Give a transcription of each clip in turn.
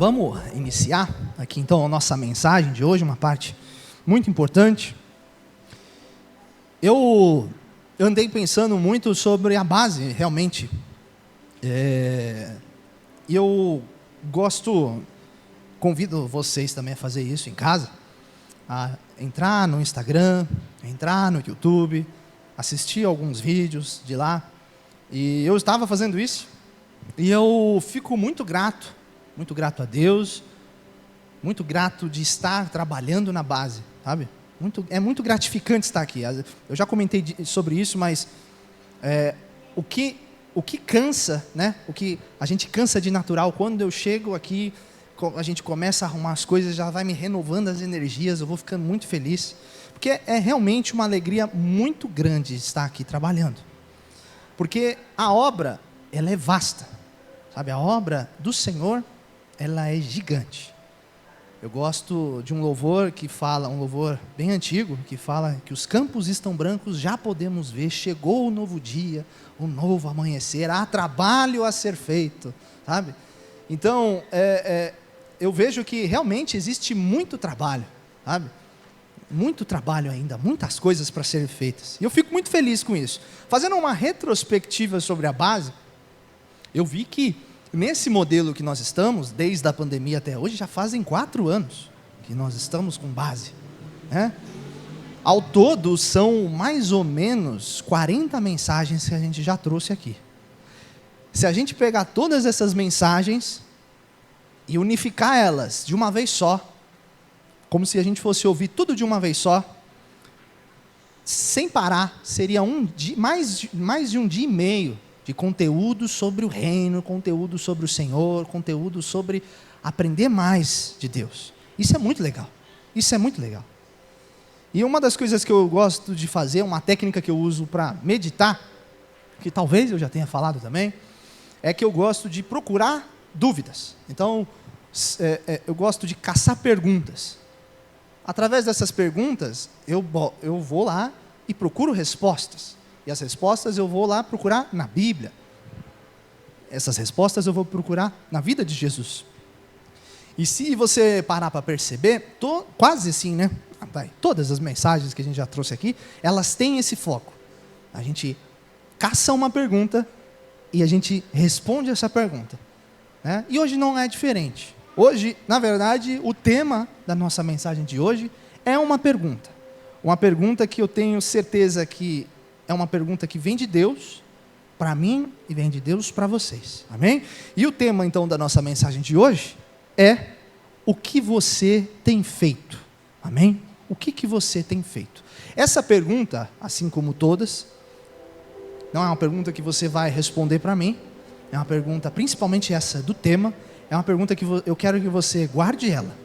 Vamos iniciar aqui então a nossa mensagem de hoje, uma parte muito importante. Eu andei pensando muito sobre a base, realmente. Eu convido vocês também a fazer isso em casa, a entrar no Instagram, entrar no YouTube, assistir alguns vídeos de lá. E eu estava fazendo isso, e eu fico muito grato a Deus, muito grato de estar trabalhando na base, sabe? É muito gratificante estar aqui. Eu já comentei sobre isso, mas o que cansa, né? O que a gente cansa de natural, quando eu chego aqui, a gente começa a arrumar as coisas, já vai me renovando as energias, eu vou ficando muito feliz, porque é realmente uma alegria muito grande estar aqui trabalhando, porque a obra, ela é vasta, sabe? A obra do Senhor, ela é gigante. Eu gosto de um louvor que fala, um louvor bem antigo, que fala que os campos estão brancos, já podemos ver, chegou o novo dia, o novo amanhecer, há trabalho a ser feito, sabe? Então, eu vejo que realmente existe muito trabalho, sabe? Muito trabalho ainda, muitas coisas para serem feitas. E eu fico muito feliz com isso. Fazendo uma retrospectiva sobre a base, eu vi que nesse modelo que nós estamos, desde a pandemia até hoje, já fazem 4 anos que nós estamos com base, né? Ao todo, são mais ou menos 40 mensagens que a gente já trouxe aqui. Se a gente pegar todas essas mensagens e unificar elas de uma vez só, como se a gente fosse ouvir tudo de uma vez só, sem parar, seria mais de um dia e meio de conteúdo sobre o reino, conteúdo sobre o Senhor, conteúdo sobre aprender mais de Deus. Isso é muito legal. Isso é muito legal. E uma das coisas que eu gosto de fazer, uma técnica que eu uso para meditar, que talvez eu já tenha falado também, é que eu gosto de procurar dúvidas. Então, eu gosto de caçar perguntas. Através dessas perguntas, eu vou lá e procuro respostas. E as respostas eu vou lá procurar na Bíblia. Essas respostas eu vou procurar na vida de Jesus. E se você parar para perceber, quase assim, né? Todas as mensagens que a gente já trouxe aqui, elas têm esse foco. A gente caça uma pergunta e a gente responde essa pergunta, né? E hoje não é diferente. Hoje, na verdade, o tema da nossa mensagem de hoje é uma pergunta. Uma pergunta que eu tenho certeza que é uma pergunta que vem de Deus para mim e vem de Deus para vocês. Amém? E o tema, então, da nossa mensagem de hoje é: o que você tem feito? Amém? O que você tem feito? Essa pergunta, assim como todas, não é uma pergunta que você vai responder para mim, é uma pergunta, principalmente essa do tema, é uma pergunta que eu quero que você guarde ela.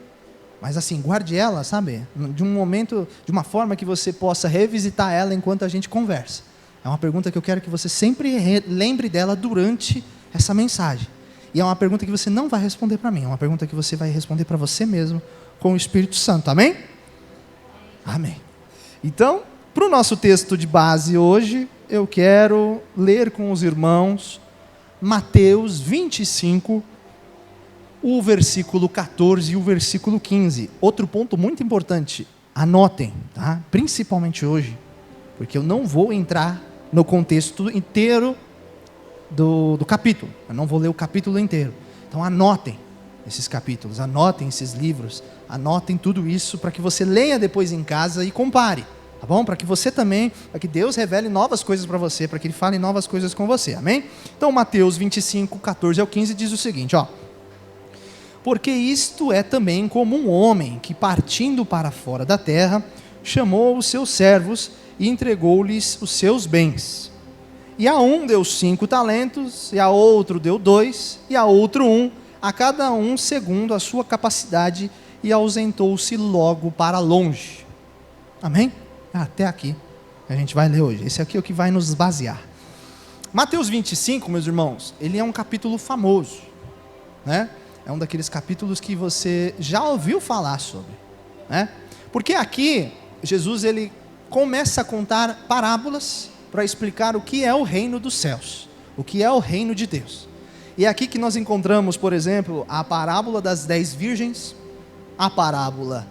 Mas assim, guarde ela, sabe? De um momento, de uma forma que você possa revisitar ela enquanto a gente conversa. É uma pergunta que eu quero que você sempre lembre dela durante essa mensagem. E é uma pergunta que você não vai responder para mim, é uma pergunta que você vai responder para você mesmo, com o Espírito Santo. Amém? Amém. Então, para o nosso texto de base hoje, eu quero ler com os irmãos Mateus 25, o versículo 14 e o versículo 15. Outro ponto muito importante, anotem, tá? Principalmente hoje, porque eu não vou entrar no contexto inteiro do capítulo, eu não vou ler o capítulo inteiro. Então anotem esses capítulos, anotem esses livros, anotem tudo isso para que você leia depois em casa e compare, tá bom? Para que você também, para que Deus revele novas coisas para você, para que Ele fale novas coisas com você, amém? Então Mateus 25, 14 ao 15 diz o seguinte, ó: porque isto é também como um homem que, partindo para fora da terra, chamou os seus servos e entregou-lhes os seus bens. E a um deu 5 talentos, e a outro deu 2, e a outro 1, a cada um segundo a sua capacidade, e ausentou-se logo para longe. Amém? Até aqui a gente vai ler hoje. Esse aqui é o que vai nos basear. Mateus 25, meus irmãos, ele é um capítulo famoso, né? É um daqueles capítulos que você já ouviu falar sobre, né? Porque aqui, Jesus, ele começa a contar parábolas para explicar o que é o reino dos céus, o que é o reino de Deus. E é aqui que nós encontramos, por exemplo, a parábola das 10 virgens, a parábola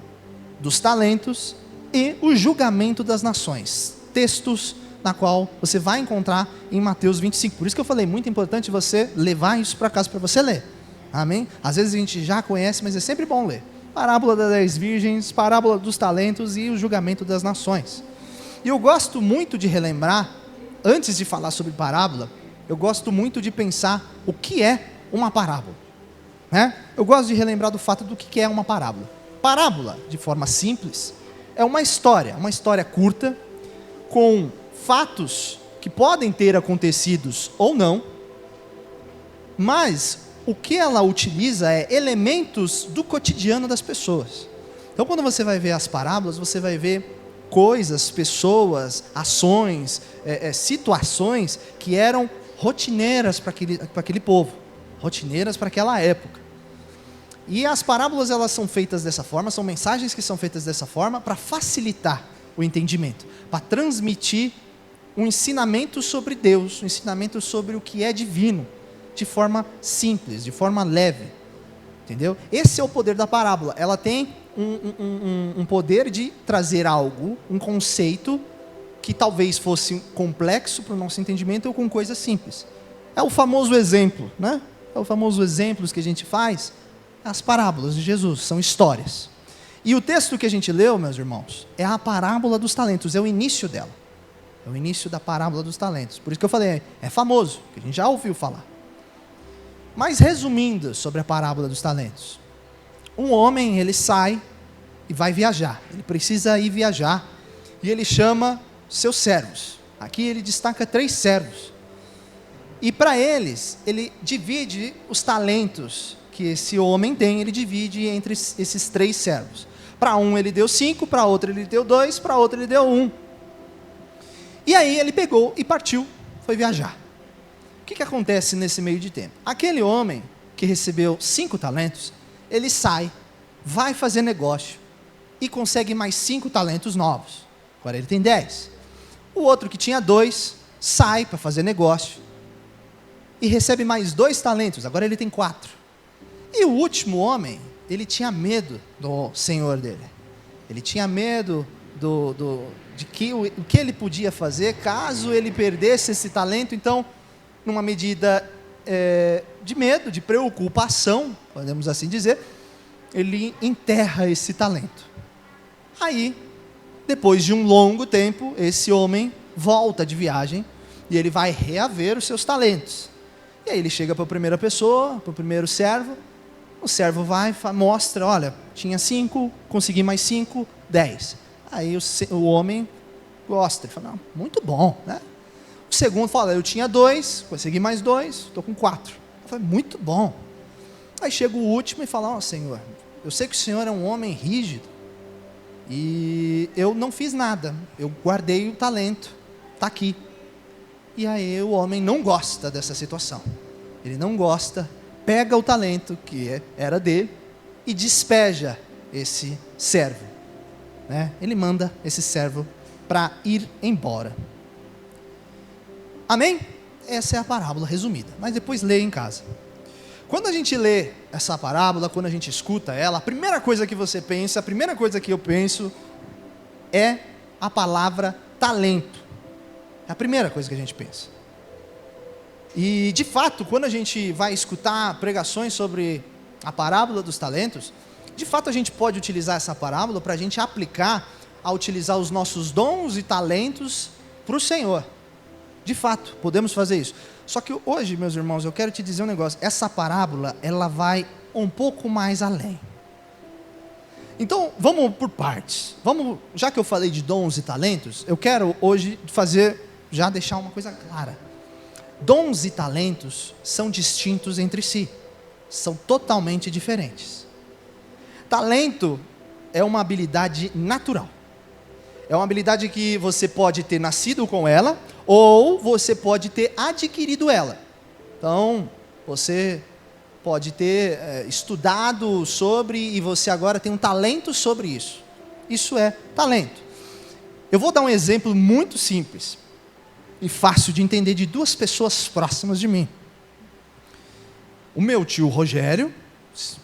dos talentos e o julgamento das nações. Textos na qual você vai encontrar em Mateus 25. Por isso que eu falei, muito importante você levar isso para casa para você ler. Amém? Às vezes a gente já conhece, mas é sempre bom ler. Parábola das 10 virgens, parábola dos talentos e o julgamento das nações. E eu gosto muito de relembrar, antes de falar sobre parábola, eu gosto muito de pensar o que é uma parábola. Né? Eu gosto de relembrar do fato do que é uma parábola. Parábola, de forma simples, é uma história curta, com fatos que podem ter acontecidos ou não, mas o que ela utiliza é elementos do cotidiano das pessoas. Então, quando você vai ver as parábolas, você vai ver coisas, pessoas, ações, situações que eram rotineiras para aquele povo, rotineiras para aquela época. E as parábolas, elas são feitas dessa forma, são mensagens que são feitas dessa forma para facilitar o entendimento, para transmitir um ensinamento sobre Deus, um ensinamento sobre o que é divino, de forma simples, de forma leve, entendeu? Esse é o poder da parábola. Ela tem um poder de trazer algo, um conceito que talvez fosse complexo para o nosso entendimento ou com coisas simples. É o famoso exemplo, né? É o famoso exemplo que a gente faz. As parábolas de Jesus são histórias. E o texto que a gente leu, meus irmãos, é a parábola dos talentos, é o início dela. É o início da parábola dos talentos. Por isso que eu falei, é famoso, que a gente já ouviu falar. Mas resumindo sobre a parábola dos talentos. Um homem, ele sai e vai viajar. Ele precisa ir viajar. E ele chama seus servos. Aqui ele destaca 3 servos. E para eles, ele divide os talentos que esse homem tem, ele divide entre esses 3 servos. Para um ele deu 5, para outro ele deu 2, para outro ele deu 1. E aí ele pegou e partiu, foi viajar. O que acontece nesse meio de tempo? Aquele homem que recebeu 5 talentos, ele sai, vai fazer negócio e consegue mais 5 talentos novos. Agora ele tem 10. O outro que tinha 2, sai para fazer negócio e recebe mais 2 talentos. Agora ele tem 4. E o último homem, ele tinha medo do senhor dele. Ele tinha medo de o que ele podia fazer caso ele perdesse esse talento. Então, numa medida de medo, de preocupação, podemos assim dizer, ele enterra esse talento. Aí, depois de um longo tempo, esse homem volta de viagem e ele vai reaver os seus talentos. E aí ele chega para a primeira pessoa, para o primeiro servo. O servo vai, mostra, olha, tinha 5, consegui mais 5, 10. Aí o homem gosta, ele fala, não, muito bom, né? O segundo fala, eu tinha 2, consegui mais 2, estou com 4. Eu falei, muito bom. Aí chega o último e fala, senhor, eu sei que o senhor é um homem rígido, e eu não fiz nada, eu guardei o talento, está aqui. E aí o homem não gosta dessa situação, ele não gosta, pega o talento que era dele e despeja esse servo, né? Ele manda esse servo para ir embora. Amém? Essa é a parábola resumida, mas depois leia em casa. Quando a gente lê essa parábola, quando a gente escuta ela, a primeira coisa que você pensa, a primeira coisa que eu penso é a palavra talento. É a primeira coisa que a gente pensa. E, de fato, quando a gente vai escutar pregações sobre a parábola dos talentos, de fato a gente pode utilizar essa parábola para a gente aplicar a utilizar os nossos dons e talentos para o Senhor. De fato, podemos fazer isso. Só que hoje, meus irmãos, eu quero te dizer um negócio. Essa parábola, ela vai um pouco mais além. Então, vamos por partes. Já que eu falei de dons e talentos, eu quero hoje já deixar uma coisa clara. Dons e talentos são distintos entre si. São totalmente diferentes. Talento é uma habilidade natural. É uma habilidade que você pode ter nascido com ela, ou você pode ter adquirido ela. Então, você pode ter estudado sobre e você agora tem um talento sobre isso. Isso é talento. Eu vou dar um exemplo muito simples e fácil de entender de 2 pessoas próximas de mim. o meu tio Rogério,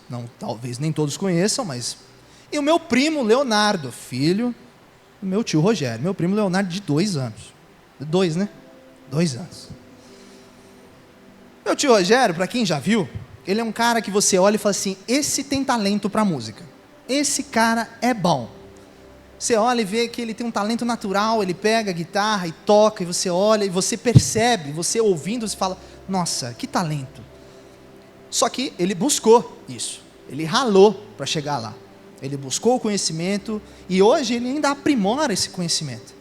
não, talvez nem todos conheçam, mas... E o meu primo Leonardo, filho do meu tio Rogério. Meu primo Leonardo de 2 anos. 2, né? 2 anos. Meu tio Rogério, para quem já viu, ele é um cara que você olha e fala assim, esse tem talento para música. Esse cara é bom. Você olha e vê que ele tem um talento natural, ele pega a guitarra e toca, e você olha e você percebe, você ouvindo, você fala, nossa, que talento. Só que ele buscou isso, ele ralou para chegar lá. Ele buscou o conhecimento e hoje ele ainda aprimora esse conhecimento.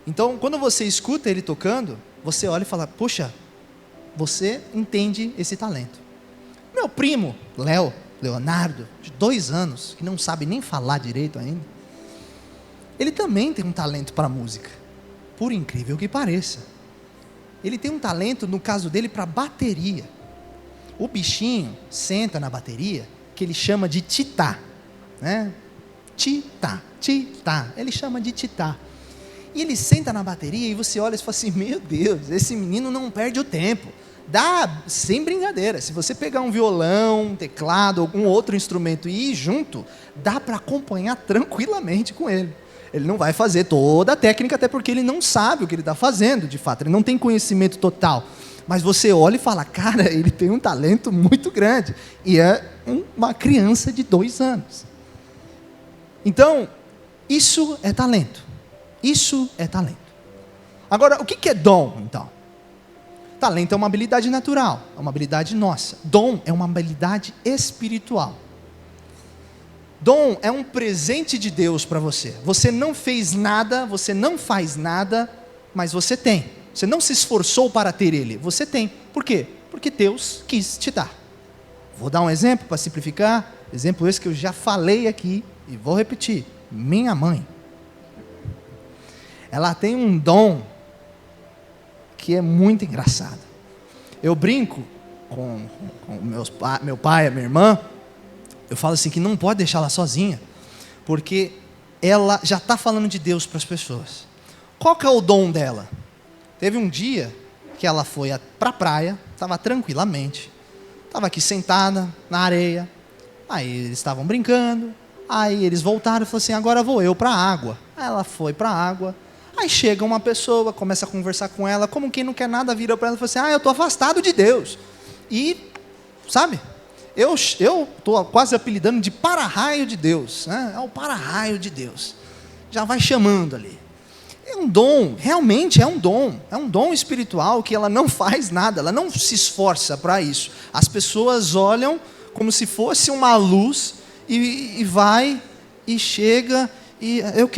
Então, quando você escuta ele tocando, você olha e fala, puxa, você entende esse talento. Meu primo, Leonardo, de 2 anos, que não sabe nem falar direito ainda, ele também tem um talento para música, por incrível que pareça. Ele tem um talento, no caso dele, para bateria. O bichinho senta na bateria, que ele chama de titá, né? Titá, ele chama de titá. E ele senta na bateria e você olha e fala assim, meu Deus, esse menino não perde o tempo. Dá, sem brincadeira, se você pegar um violão, um teclado, algum outro instrumento e ir junto, dá para acompanhar tranquilamente com ele. Ele não vai fazer toda a técnica, até porque ele não sabe o que ele está fazendo, de fato, ele não tem conhecimento total. Mas você olha e fala, cara, ele tem um talento muito grande. E é uma criança de 2 anos. Então, isso é talento. Isso é talento. Agora, o que é dom, então? Talento é uma habilidade natural, é uma habilidade nossa. Dom é uma habilidade espiritual. Dom é um presente de Deus para você. Você não fez nada, você não faz nada, mas você tem. Você não se esforçou para ter ele, você tem. Por quê? Porque Deus quis te dar. Vou dar um exemplo para simplificar. Exemplo esse que eu já falei aqui e vou repetir. Minha mãe. Ela tem um dom que é muito engraçado. Eu brinco com meu pai, a minha irmã. Eu falo assim que não pode deixar ela sozinha, porque ela já está falando de Deus para as pessoas. Qual que é o dom dela? Teve um dia que ela foi para a praia, estava tranquilamente, estava aqui sentada na areia, aí eles estavam brincando, aí eles voltaram e falaram assim, agora vou eu para a água. Aí ela foi para a água, aí chega uma pessoa, começa a conversar com ela, como quem não quer nada, vira para ela e fala assim, eu estou afastado de Deus. E, sabe, eu estou quase apelidando de para-raio de Deus, né? É o para-raio de Deus, já vai chamando ali. É um dom, realmente é um dom espiritual que ela não faz nada, ela não se esforça para isso. As pessoas olham como se fosse uma luz e vai e chega e eu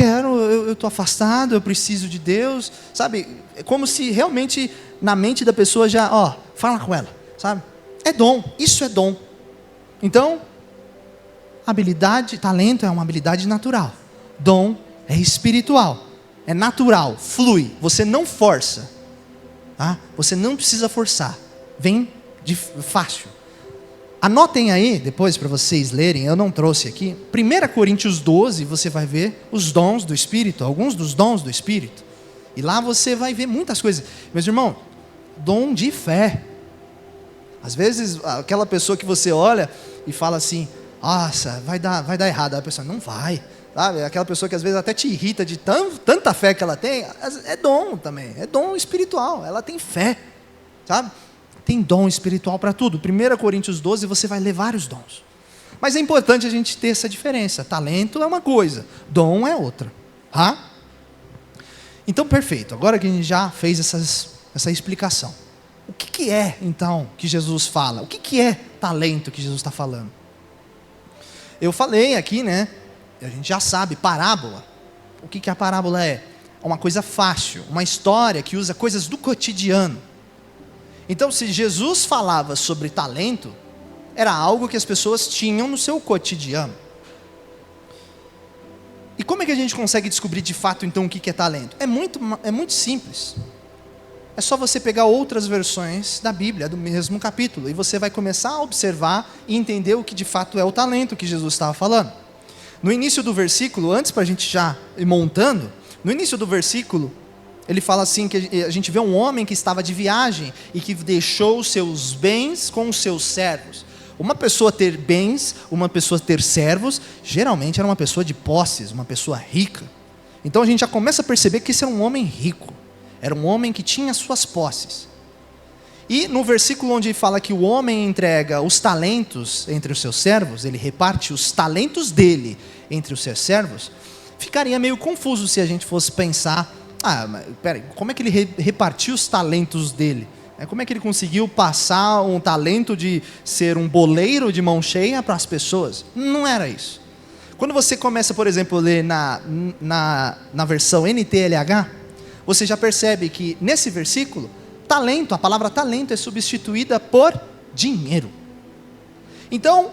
estou afastado, eu preciso de Deus, sabe? É como se realmente na mente da pessoa já, fala com ela, sabe? É dom, isso é dom. Então, habilidade, talento é uma habilidade natural. Dom é espiritual. É natural, flui, você não força, tá? Você não precisa forçar, vem de fácil. Anotem aí, depois para vocês lerem, eu não trouxe aqui, 1 Coríntios 12, você vai ver os dons do Espírito, alguns dos dons do Espírito, e lá você vai ver muitas coisas. Meus irmãos, dom de fé. Às vezes, aquela pessoa que você olha e fala assim, nossa, vai dar errado, a pessoa, não vai. Sabe? Aquela pessoa que às vezes até te irrita de tanta fé que ela tem, é dom também, é dom espiritual, ela tem fé, sabe? Tem dom espiritual para tudo. 1 Coríntios 12 você vai ler vários dons. Mas é importante a gente ter essa diferença. Talento é uma coisa, dom é outra. Tá? Então, perfeito. Agora que a gente já fez essa explicação. O que é, então, que Jesus fala? O que é talento que Jesus está falando? Eu falei aqui, né? A gente já sabe, parábola. O que a parábola é? É uma coisa fácil, uma história que usa coisas do cotidiano. Então, se Jesus falava sobre talento, era algo que as pessoas tinham no seu cotidiano. E como é que a gente consegue descobrir de fato, então, o que é talento? É muito simples. É só você pegar outras versões da Bíblia, do mesmo capítulo, e você vai começar a observar e entender o que de fato é o talento que Jesus estava falando. No início do versículo, antes para a gente já ir montando, no início do versículo, ele fala assim, que a gente vê um homem que estava de viagem e que deixou os seus bens com os seus servos. Uma pessoa ter bens, uma pessoa ter servos, geralmente era uma pessoa de posses, uma pessoa rica. Então a gente já começa a perceber que esse era um homem rico, era um homem que tinha suas posses. E no versículo onde fala que o homem entrega os talentos entre os seus servos, ele reparte os talentos dele entre os seus servos, ficaria meio confuso se a gente fosse pensar, mas peraí, como é que ele repartiu os talentos dele? Como é que ele conseguiu passar um talento de ser um boleiro de mão cheia para as pessoas? Não era isso. Quando você começa, por exemplo, a ler na versão NTLH, você já percebe que nesse versículo, talento, a palavra talento é substituída por dinheiro. Então,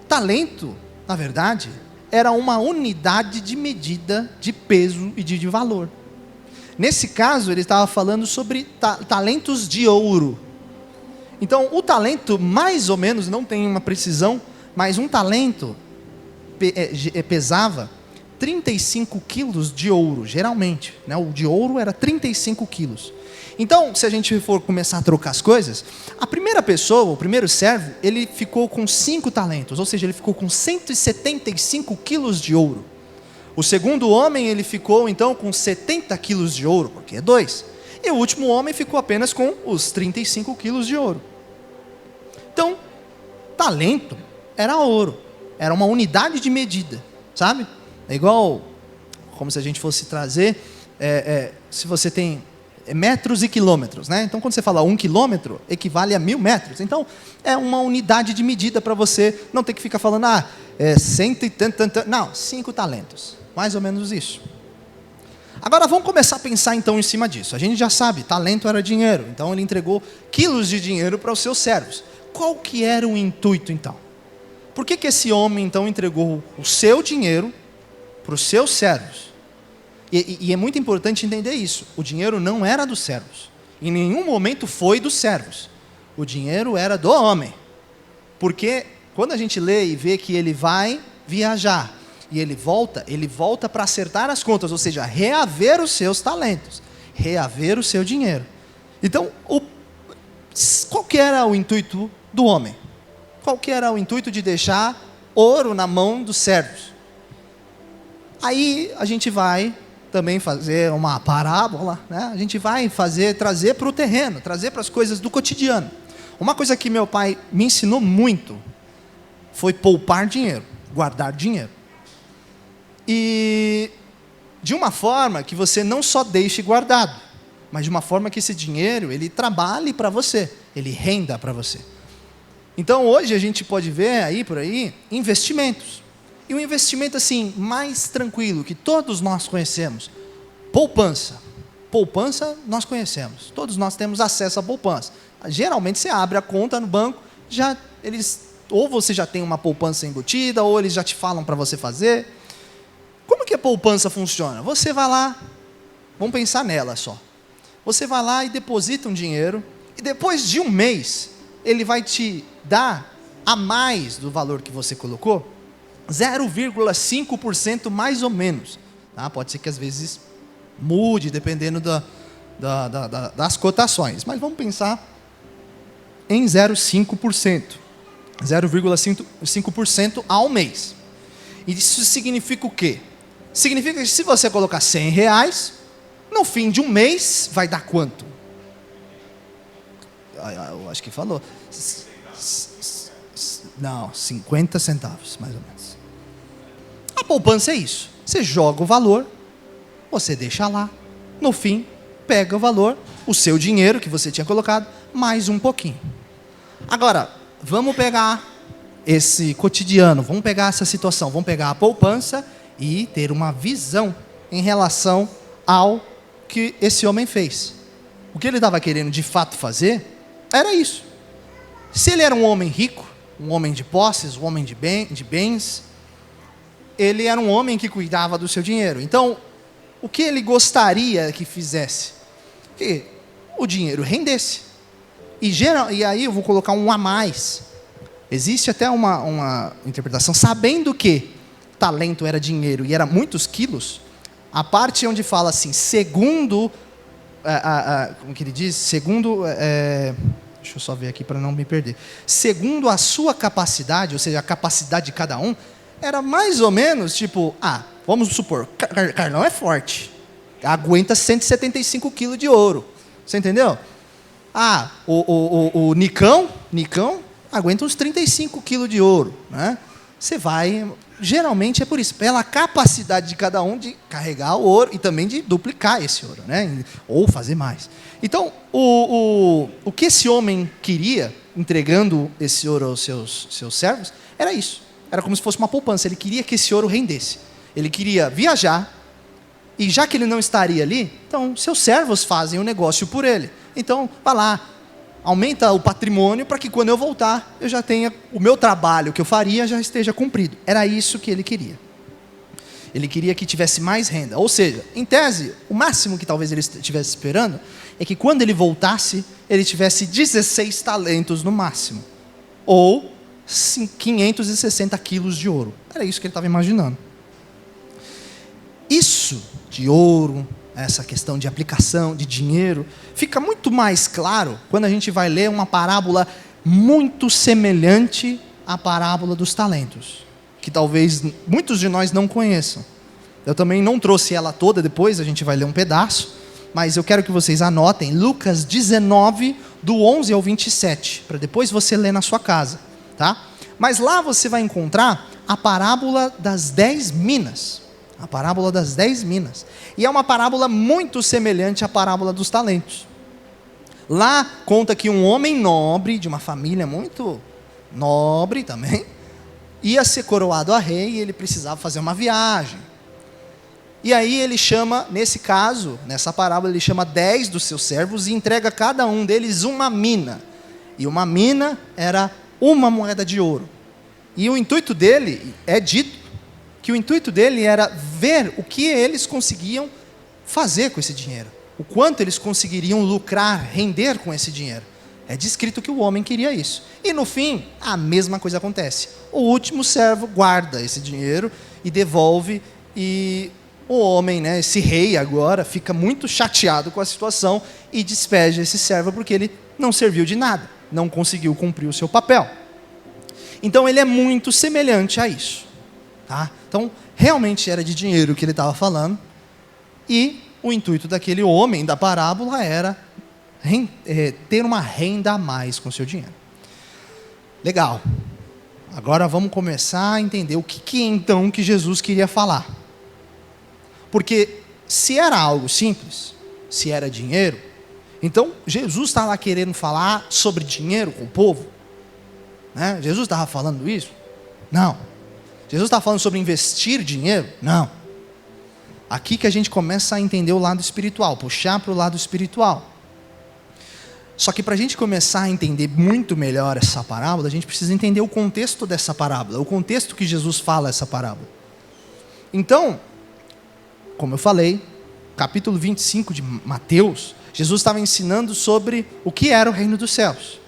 talento, na verdade, era uma unidade de medida de peso e de valor. Nesse caso, ele estava falando sobre talentos de ouro. Então, o talento, mais ou menos, não tem uma precisão, mas um talento pesava 35 quilos de ouro, geralmente. Né? O de ouro era 35 quilos. Então, se a gente for começar a trocar as coisas, a primeira pessoa, o primeiro servo, ele ficou com 5 talentos, ou seja, ele ficou com 175 quilos de ouro. O segundo homem, ele ficou então com 70 quilos de ouro, porque é 2. E o último homem ficou apenas com os 35 quilos de ouro. Então, talento era ouro, era uma unidade de medida, sabe? É igual, como se a gente fosse trazer, se você tem metros e quilômetros, né? Então, quando você fala 1 quilômetro, equivale a 1000 metros. Então, é uma unidade de medida para você não ter que ficar falando, cento e tanto, não, 5 talentos. Mais ou menos isso. Agora vamos começar a pensar então em cima disso. A gente já sabe, talento era dinheiro. Então ele entregou quilos de dinheiro para os seus servos. Qual que era o intuito então? Por que esse homem então entregou o seu dinheiro para os seus servos? E é muito importante entender isso. O dinheiro não era dos servos. Em nenhum momento foi dos servos. O dinheiro era do homem. Porque quando a gente lê e vê que ele vai viajar, e ele volta para acertar as contas, ou seja, reaver os seus talentos, reaver o seu dinheiro. Então, qual que era o intuito do homem? Qual que era o intuito de deixar ouro na mão dos servos? Aí a gente vai também fazer uma parábola, né? A gente vai trazer para o terreno, trazer para as coisas do cotidiano. Uma coisa que meu pai me ensinou muito foi poupar dinheiro, guardar dinheiro. E de uma forma que você não só deixe guardado, mas de uma forma que esse dinheiro, ele trabalhe para você, ele renda para você. Então hoje a gente pode ver aí, por aí, investimentos. E um investimento assim, mais tranquilo, que todos nós conhecemos, poupança. Poupança nós conhecemos, todos nós temos acesso à poupança. Geralmente você abre a conta no banco, ou você já tem uma poupança embutida, ou eles já te falam para você fazer. Como que a poupança funciona? Você vai lá, vamos pensar nela só. Você vai lá e deposita um dinheiro, e depois de um mês, ele vai te dar a mais do valor que você colocou, 0,5% mais ou menos. Tá? Pode ser que às vezes mude, dependendo das cotações. Mas vamos pensar em 0,5%. 0,5% ao mês. E isso significa o quê? Significa que se você colocar R$100, no fim de um mês, vai dar quanto? Eu acho que falou. Não, 50 centavos, mais ou menos. A poupança é isso. Você joga o valor, você deixa lá. No fim, pega o valor, o seu dinheiro que você tinha colocado, mais um pouquinho. Agora, vamos pegar esse cotidiano, vamos pegar essa situação, vamos pegar a poupança e ter uma visão em relação ao que esse homem fez. O que ele estava querendo de fato fazer era isso. Se ele era um homem rico, um homem de posses, um homem de bens, ele era um homem que cuidava do seu dinheiro. Então, o que ele gostaria que fizesse? Que o dinheiro rendesse. E aí eu vou colocar um a mais. Existe até uma interpretação, sabendo que talento era dinheiro e era muitos quilos, a parte onde fala assim, segundo como que ele diz? Segundo, deixa eu só ver aqui para não me perder. Segundo a sua capacidade, ou seja, a capacidade de cada um, era mais ou menos tipo, vamos supor, Carlão é forte, aguenta 175 quilos de ouro. Você entendeu? O Nicão aguenta uns 35 quilos de ouro, né? Você vai, geralmente é por isso, pela capacidade de cada um de carregar o ouro e também de duplicar esse ouro, né? Ou fazer mais. Então, o que esse homem queria, entregando esse ouro aos seus servos, era isso. Era como se fosse uma poupança. Ele queria que esse ouro rendesse. Ele queria viajar, e já que ele não estaria ali, então seus servos fazem o negócio por ele. Então, vai lá, aumenta o patrimônio para que quando eu voltar, eu já tenha o meu trabalho que eu faria já esteja cumprido. Era isso que ele queria. Ele queria que tivesse mais renda. Ou seja, em tese, o máximo que talvez ele estivesse esperando é que quando ele voltasse, ele tivesse 16 talentos no máximo. Ou 560 quilos de ouro. Era isso que ele estava imaginando. Isso de ouro, essa questão de aplicação, de dinheiro, fica muito mais claro quando a gente vai ler uma parábola muito semelhante à parábola dos talentos, que talvez muitos de nós não conheçam. Eu também não trouxe ela toda, depois a gente vai ler um pedaço, mas eu quero que vocês anotem Lucas 19, do 11 ao 27, para depois você ler na sua casa, tá? Mas lá você vai encontrar a parábola das 10 minas. A parábola das 10 minas. E é uma parábola muito semelhante à parábola dos talentos. Lá conta que um homem nobre, de uma família muito nobre também, ia ser coroado a rei e ele precisava fazer uma viagem. E aí ele chama, nesse caso, nessa parábola, ele chama 10 dos seus servos e entrega a cada um deles uma mina. E uma mina era uma moeda de ouro. E o intuito dele, é dito, que o intuito dele era ver o que eles conseguiam fazer com esse dinheiro. O quanto eles conseguiriam lucrar, render com esse dinheiro. É descrito que o homem queria isso. E no fim, a mesma coisa acontece. O último servo guarda esse dinheiro e devolve, e o homem, né, esse rei agora, fica muito chateado com a situação e despeja esse servo porque ele não serviu de nada, não conseguiu cumprir o seu papel. Então ele é muito semelhante a isso. Tá? Então, realmente era de dinheiro que ele estava falando, e o intuito daquele homem da parábola era ter uma renda a mais com o seu dinheiro. Legal. Agora vamos começar a entender o que então que Jesus queria falar. Porque se era algo simples, se era dinheiro, então Jesus estava querendo falar sobre dinheiro com o povo? Né? Jesus estava falando isso? Não. Jesus está falando sobre investir dinheiro? Não. Aqui que a gente começa a entender o lado espiritual, puxar para o lado espiritual. Só que para a gente começar a entender muito melhor essa parábola, a gente precisa entender o contexto dessa parábola, o contexto que Jesus fala essa parábola. Então, como eu falei, capítulo 25 de Mateus, Jesus estava ensinando sobre o que era o reino dos céus.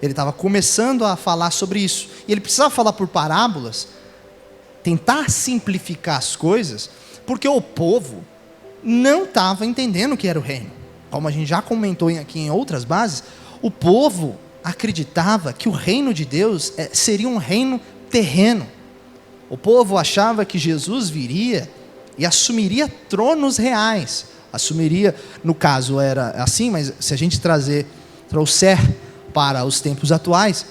Ele estava começando a falar sobre isso. E ele precisava falar por parábolas, tentar simplificar as coisas, porque o povo não estava entendendo o que era o reino. Como a gente já comentou aqui em outras bases, o povo acreditava que o reino de Deus seria um reino terreno. O povo achava que Jesus viria e assumiria tronos reais. Assumiria, no caso era assim, mas se a gente trouxer para os tempos atuais,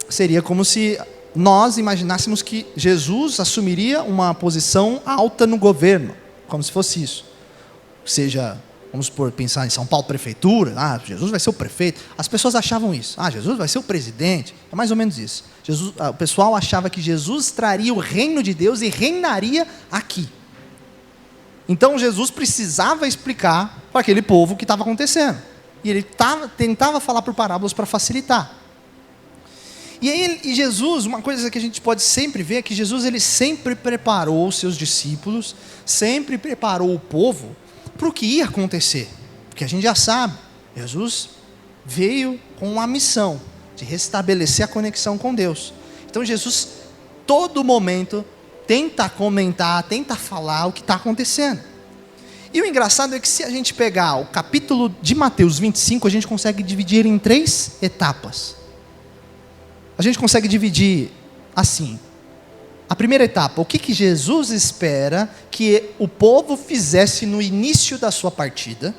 seria como se nós imaginássemos que Jesus assumiria uma posição alta no governo, como se fosse isso. Ou seja, vamos pensar em São Paulo, prefeitura, Jesus vai ser o prefeito. As pessoas achavam isso. Jesus vai ser o presidente. É mais ou menos isso. O pessoal achava que Jesus traria o reino de Deus e reinaria aqui. Então Jesus precisava explicar para aquele povo o que estava acontecendo. E ele tentava falar por parábolas para facilitar. E Jesus, uma coisa que a gente pode sempre ver é que Jesus ele sempre preparou os seus discípulos, sempre preparou o povo para o que ia acontecer. Porque a gente já sabe, Jesus veio com uma missão de restabelecer a conexão com Deus. Então Jesus, todo momento, tenta comentar, tenta falar o que está acontecendo. E o engraçado é que se a gente pegar o capítulo de Mateus 25, a gente consegue dividir em 3 etapas. A gente consegue dividir assim. A primeira etapa, o que Jesus espera que o povo fizesse no início da sua partida.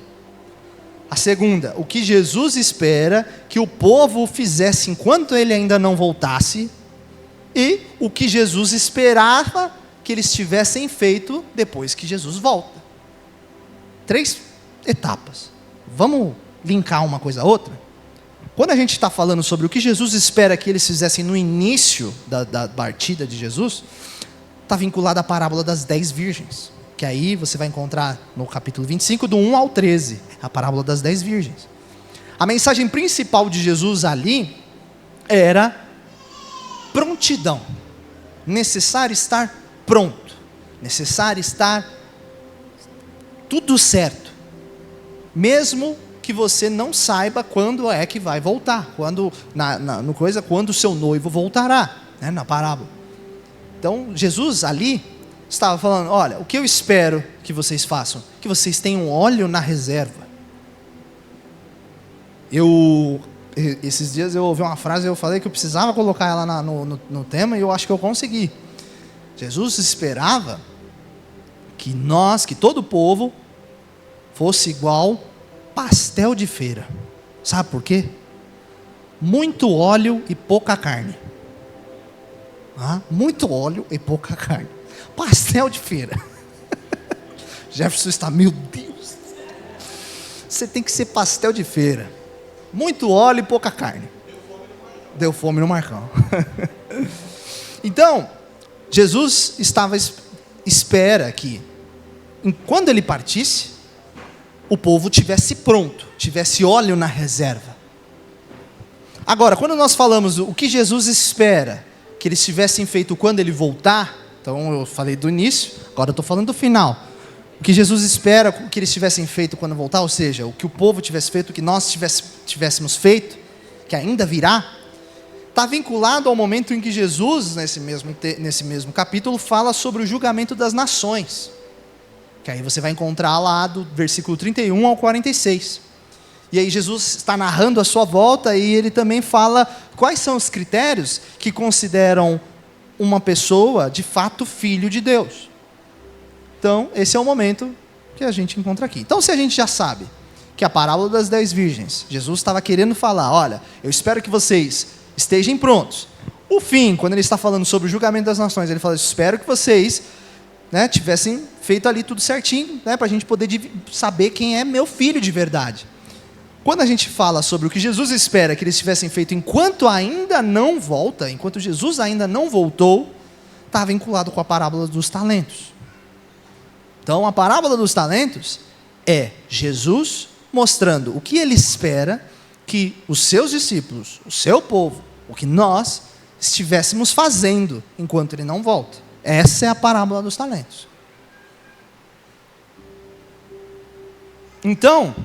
A segunda, o que Jesus espera que o povo fizesse enquanto ele ainda não voltasse. E o que Jesus esperava que eles tivessem feito depois que Jesus volta. 3 etapas. Vamos linkar uma coisa a outra? Quando a gente está falando sobre o que Jesus espera que eles fizessem no início da partida de Jesus, está vinculado à parábola das 10 virgens, que aí você vai encontrar no capítulo 25, do 1 ao 13, a parábola das 10 virgens. A mensagem principal de Jesus ali era prontidão. Necessário estar pronto. Necessário estar tudo certo. Mesmo que você não saiba quando é que vai voltar. Quando o seu noivo voltará. Né, na parábola. Então, Jesus ali estava falando, olha, o que eu espero que vocês façam? Que vocês tenham óleo na reserva. Esses dias eu ouvi uma frase, eu falei que eu precisava colocar ela no tema, e eu acho que eu consegui. Jesus esperava que todo o povo, fosse igual pastel de feira. Sabe por quê? Muito óleo e pouca carne. Muito óleo e pouca carne. Pastel de feira. Jefferson está, meu Deus. Você tem que ser pastel de feira. Muito óleo e pouca carne. Deu fome no Marcão. Então, Jesus espera que, quando ele partisse, o povo tivesse pronto, tivesse óleo na reserva. Agora, quando nós falamos o que Jesus espera que eles tivessem feito quando ele voltar, então eu falei do início, agora eu estou falando do final. O que Jesus espera que eles tivessem feito quando voltar, ou seja, o que o povo tivesse feito, o que nós tivéssemos feito, que ainda virá, está vinculado ao momento em que Jesus, nesse mesmo capítulo, fala sobre o julgamento das nações. Que aí você vai encontrar lá do versículo 31 ao 46. E aí Jesus está narrando a sua volta, e ele também fala quais são os critérios que consideram uma pessoa de fato filho de Deus. Então, esse é o momento que a gente encontra aqui. Então, se a gente já sabe que a parábola das 10 virgens, Jesus estava querendo falar, olha, eu espero que vocês estejam prontos. O fim, quando ele está falando sobre o julgamento das nações, ele fala, espero que vocês tivessem feito ali tudo certinho, para a gente poder saber quem é meu filho de verdade. Quando a gente fala sobre o que Jesus espera que eles tivessem feito enquanto ainda não volta, enquanto Jesus ainda não voltou, está vinculado com a parábola dos talentos. Então, a parábola dos talentos é Jesus mostrando o que ele espera que os seus discípulos, o seu povo, o que nós estivéssemos fazendo enquanto ele não volta. Essa é a parábola dos talentos. Então,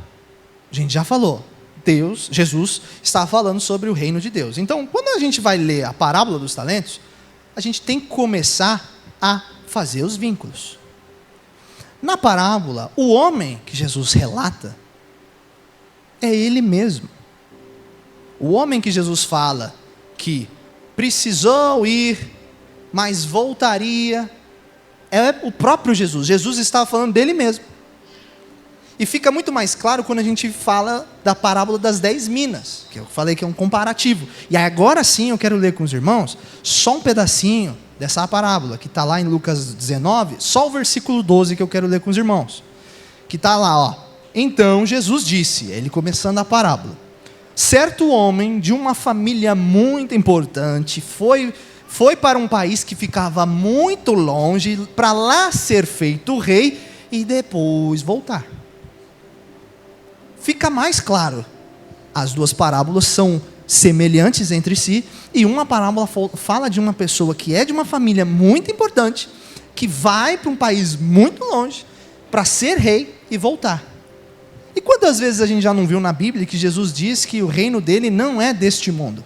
a gente já falou, Jesus está falando sobre o reino de Deus. Então, quando a gente vai ler a parábola dos talentos, a gente tem que começar a fazer os vínculos. Na parábola, o homem que Jesus relata é ele mesmo. O homem que Jesus fala que precisou ir, mas voltaria, é o próprio Jesus. Jesus estava falando dele mesmo. E fica muito mais claro quando a gente fala da parábola das 10 minas, que eu falei que é um comparativo. E agora sim eu quero ler com os irmãos só um pedacinho dessa parábola, que está lá em Lucas 19, só o versículo 12 que eu quero ler com os irmãos. Que está lá, ó. Então Jesus disse, ele começando a parábola, certo homem de uma família muito importante foi para um país que ficava muito longe, para lá ser feito rei e depois voltar. Fica mais claro, as duas parábolas são semelhantes entre si, e uma parábola fala de uma pessoa que é de uma família muito importante, que vai para um país muito longe, para ser rei e voltar. E quantas vezes a gente já não viu na Bíblia que Jesus diz que o reino dele não é deste mundo?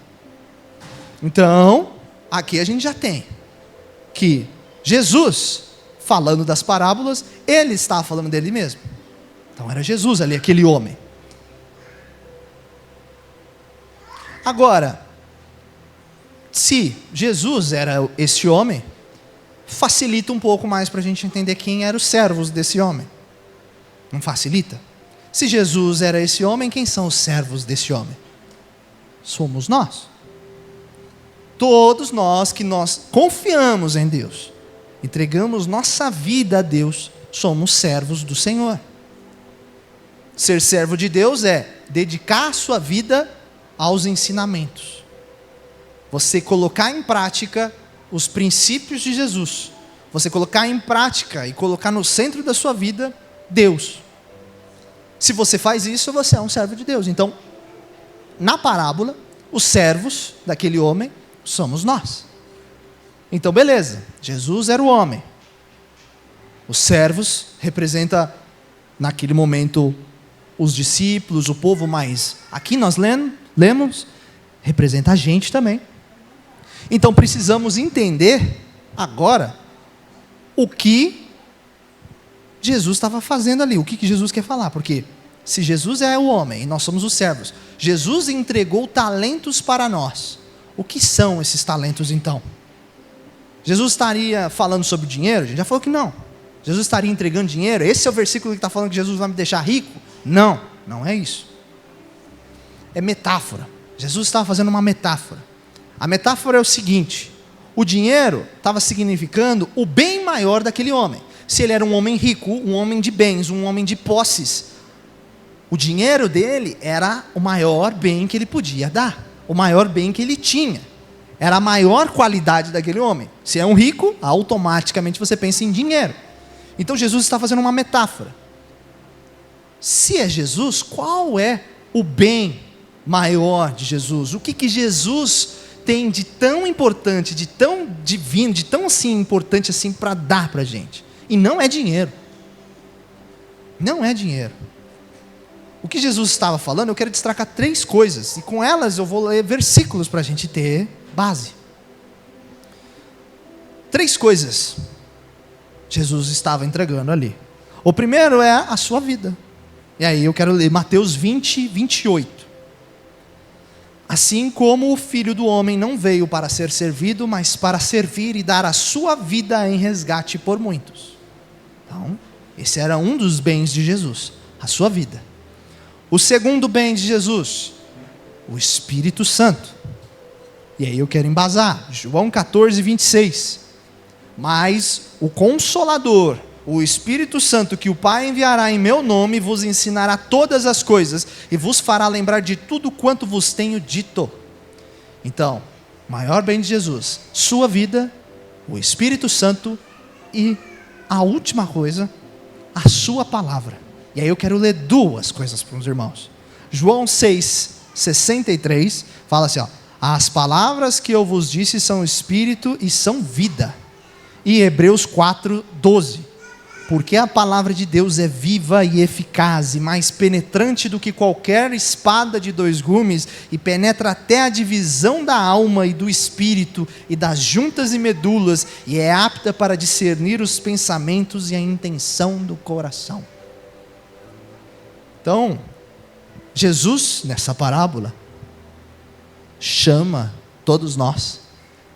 Então, aqui a gente já tem que Jesus, falando das parábolas, ele está falando dele mesmo. Então era Jesus ali, aquele homem. Agora, se Jesus era esse homem, facilita um pouco mais para a gente entender quem eram os servos desse homem. Não facilita? Se Jesus era esse homem, quem são os servos desse homem? Somos nós. Todos nós que nós confiamos em Deus, entregamos nossa vida a Deus, somos servos do Senhor. Ser servo de Deus é dedicar a sua vida aos ensinamentos. Você colocar em prática os princípios de Jesus. Você colocar em prática e colocar no centro da sua vida Deus. Se você faz isso, você é um servo de Deus. Então, na parábola, os servos daquele homem somos nós. Então, beleza, Jesus era o homem. Os servos representam, naquele momento, os discípulos, o povo, mas aqui nós lemos, representa a gente também. Então, precisamos entender agora o que Jesus estava fazendo ali, o que Jesus quer falar, porque se Jesus é o homem e nós somos os servos, Jesus entregou talentos para nós. O que são esses talentos então? Jesus estaria falando sobre dinheiro? A gente já falou que não. Jesus estaria entregando dinheiro? Esse é o versículo que está falando que Jesus vai me deixar rico? Não, não é isso. É metáfora. Jesus estava fazendo uma metáfora. A metáfora é o seguinte: o dinheiro estava significando o bem maior daquele homem. Se ele era um homem rico, um homem de bens, um homem de posses, o dinheiro dele era o maior bem que ele podia dar, o maior bem que ele tinha. Era a maior qualidade daquele homem. Se é um rico, automaticamente você pensa em dinheiro. Então Jesus está fazendo uma metáfora. Se é Jesus, qual é o bem maior de Jesus? O que Jesus tem de tão importante, de tão divino, de tão assim importante assim para dar para a gente? E não é dinheiro. Não é dinheiro. O que Jesus estava falando, eu quero destacar 3 coisas, e com elas eu vou ler versículos para a gente ter base. 3 coisas Jesus estava entregando ali. O primeiro é a sua vida. E aí eu quero ler Mateus 20, 28. Assim como o Filho do Homem não veio para ser servido, mas para servir e dar a sua vida em resgate por muitos. Então, esse era um dos bens de Jesus, a sua vida. O segundo bem de Jesus, o Espírito Santo. E aí eu quero embasar, João 14, 26. Mas o Consolador, o Espírito Santo, que o Pai enviará em meu nome, vos ensinará todas as coisas e vos fará lembrar de tudo quanto vos tenho dito. Então, maior bem de Jesus, sua vida, o Espírito Santo e a última coisa, a sua palavra. E aí eu quero ler 2 coisas para os irmãos. João 6, 63, fala assim, ó: as palavras que eu vos disse são espírito e são vida. E Hebreus 4, 12, porque a palavra de Deus é viva e eficaz, e mais penetrante do que qualquer espada de 2 gumes, e penetra até a divisão da alma e do espírito, e das juntas e medulas, e é apta para discernir os pensamentos e a intenção do coração. Então, Jesus, nessa parábola, chama todos nós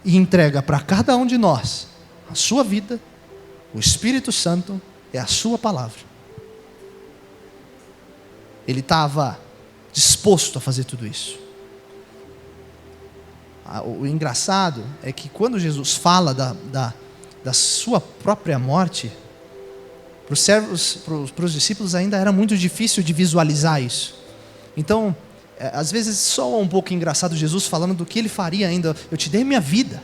e entrega para cada um de nós a sua vida, o Espírito Santo é a sua palavra. Ele estava disposto a fazer tudo isso. O engraçado é que quando Jesus fala da sua própria morte, para os discípulos ainda era muito difícil de visualizar isso. Então, às vezes soa um pouco engraçado Jesus falando do que ele faria ainda. Eu te dei minha vida.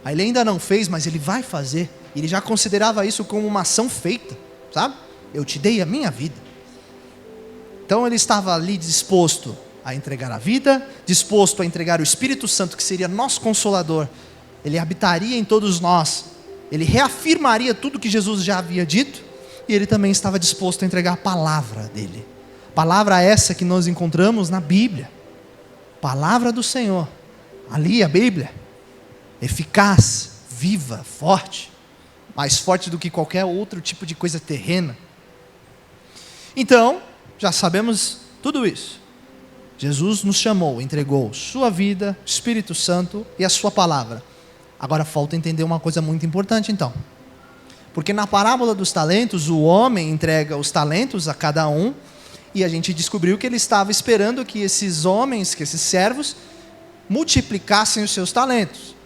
Aí ele ainda não fez, mas ele vai fazer. Ele já considerava isso como uma ação feita, sabe? Eu te dei a minha vida. Então ele estava ali disposto a entregar a vida, disposto a entregar o Espírito Santo, que seria nosso Consolador. Ele habitaria em todos nós. Ele reafirmaria tudo que Jesus já havia dito. E ele também estava disposto a entregar a palavra dele. Palavra essa que nós encontramos na Bíblia. Palavra do Senhor. Ali a Bíblia. Eficaz, viva, forte. Mais forte do que qualquer outro tipo de coisa terrena. Então, já sabemos tudo isso. Jesus nos chamou, entregou sua vida, Espírito Santo e a sua palavra. Agora falta entender uma coisa muito importante então. Porque na parábola dos talentos, o homem entrega os talentos a cada um, e a gente descobriu que ele estava esperando que esses homens, que esses servos, multiplicassem os seus talentos.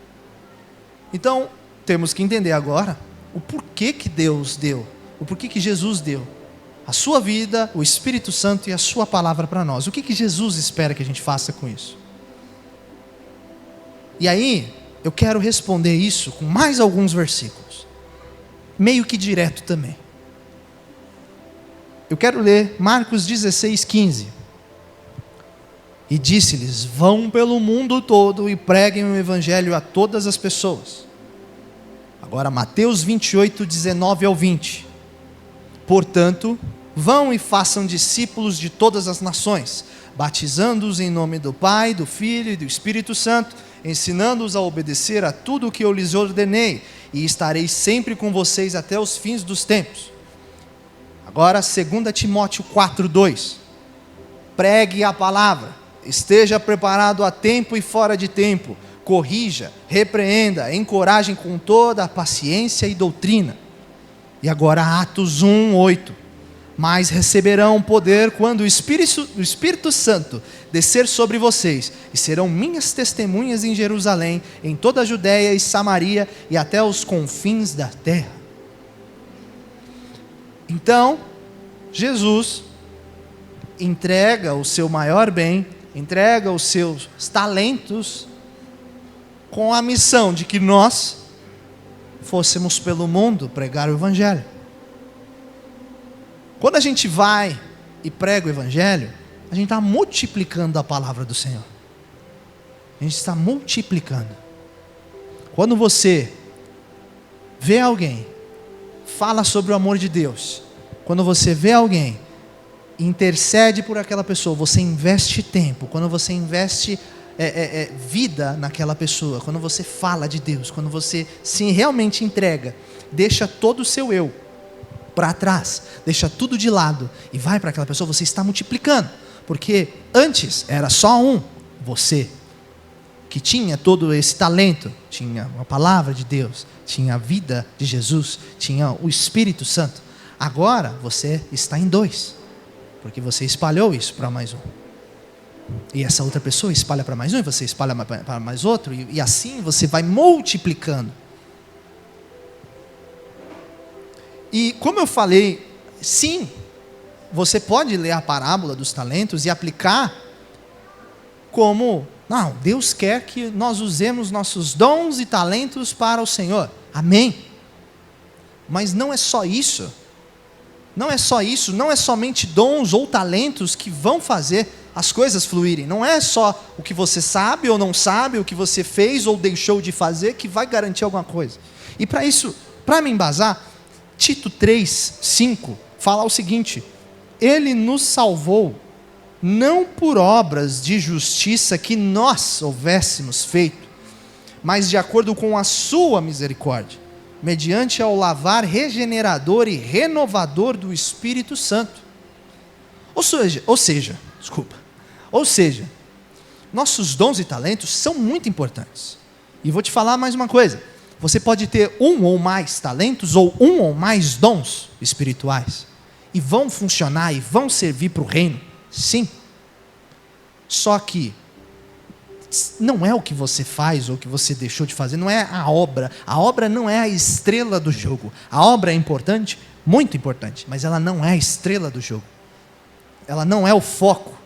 Então, temos que entender agora o porquê que Deus deu, o porquê que Jesus deu a sua vida, o Espírito Santo e a sua palavra para nós. O que Jesus espera que a gente faça com isso? E aí, eu quero responder isso com mais alguns versículos, meio que direto também. Eu quero ler Marcos 16:15. E disse-lhes: vão pelo mundo todo e preguem o evangelho a todas as pessoas. Agora Mateus 28:19 ao 20. Portanto, vão e façam discípulos de todas as nações, batizando-os em nome do Pai, do Filho e do Espírito Santo, ensinando-os a obedecer a tudo o que eu lhes ordenei, e estarei sempre com vocês até os fins dos tempos. Agora 2 Timóteo 4:2. Pregue a palavra, esteja preparado a tempo e fora de tempo, corrija, repreenda, encoraje com toda a paciência e doutrina. E agora Atos 1:8. Mas receberão poder quando o Espírito Santo descer sobre vocês, e serão minhas testemunhas em Jerusalém, em toda a Judéia e Samaria e até os confins da terra. Então, Jesus entrega o seu maior bem, entrega os seus talentos, com a missão de que nós fôssemos pelo mundo pregar o Evangelho. Quando a gente vai e prega o Evangelho, a gente está multiplicando a palavra do Senhor. A gente está multiplicando. Quando você vê alguém, fala sobre o amor de Deus. Quando você vê alguém, intercede por aquela pessoa, você investe tempo. Quando você investe vida naquela pessoa, quando você fala de Deus, quando você se realmente entrega, deixa todo o seu eu para trás, deixa tudo de lado e vai para aquela pessoa, você está multiplicando. Porque antes era só você, que tinha todo esse talento, tinha a palavra de Deus, tinha a vida de Jesus, tinha o Espírito Santo. Agora você está em 2, porque você espalhou isso para mais um. E essa outra pessoa espalha para mais um, e você espalha para mais outro, e assim você vai multiplicando. E como eu falei, sim, você pode ler a parábola dos talentos e aplicar como, não, Deus quer que nós usemos nossos dons e talentos para o Senhor. Amém. Mas não é só isso. Não é só isso, não é somente dons ou talentos que vão fazer as coisas fluírem. Não é só o que você sabe ou não sabe, o que você fez ou deixou de fazer que vai garantir alguma coisa. E para isso, para me embasar, Tito 3:5 fala o seguinte: Ele nos salvou não por obras de justiça que nós houvéssemos feito, mas de acordo com a sua misericórdia, mediante ao lavar regenerador e renovador do Espírito Santo. Ou seja, nossos dons e talentos são muito importantes. E vou te falar mais uma coisa: você pode ter um ou mais talentos ou um ou mais dons espirituais, e vão funcionar e vão servir para o reino, sim. Só que não é o que você faz ou o que você deixou de fazer, não é a obra não é a estrela do jogo. A obra é importante, muito importante, mas ela não é a estrela do jogo, ela não é o foco.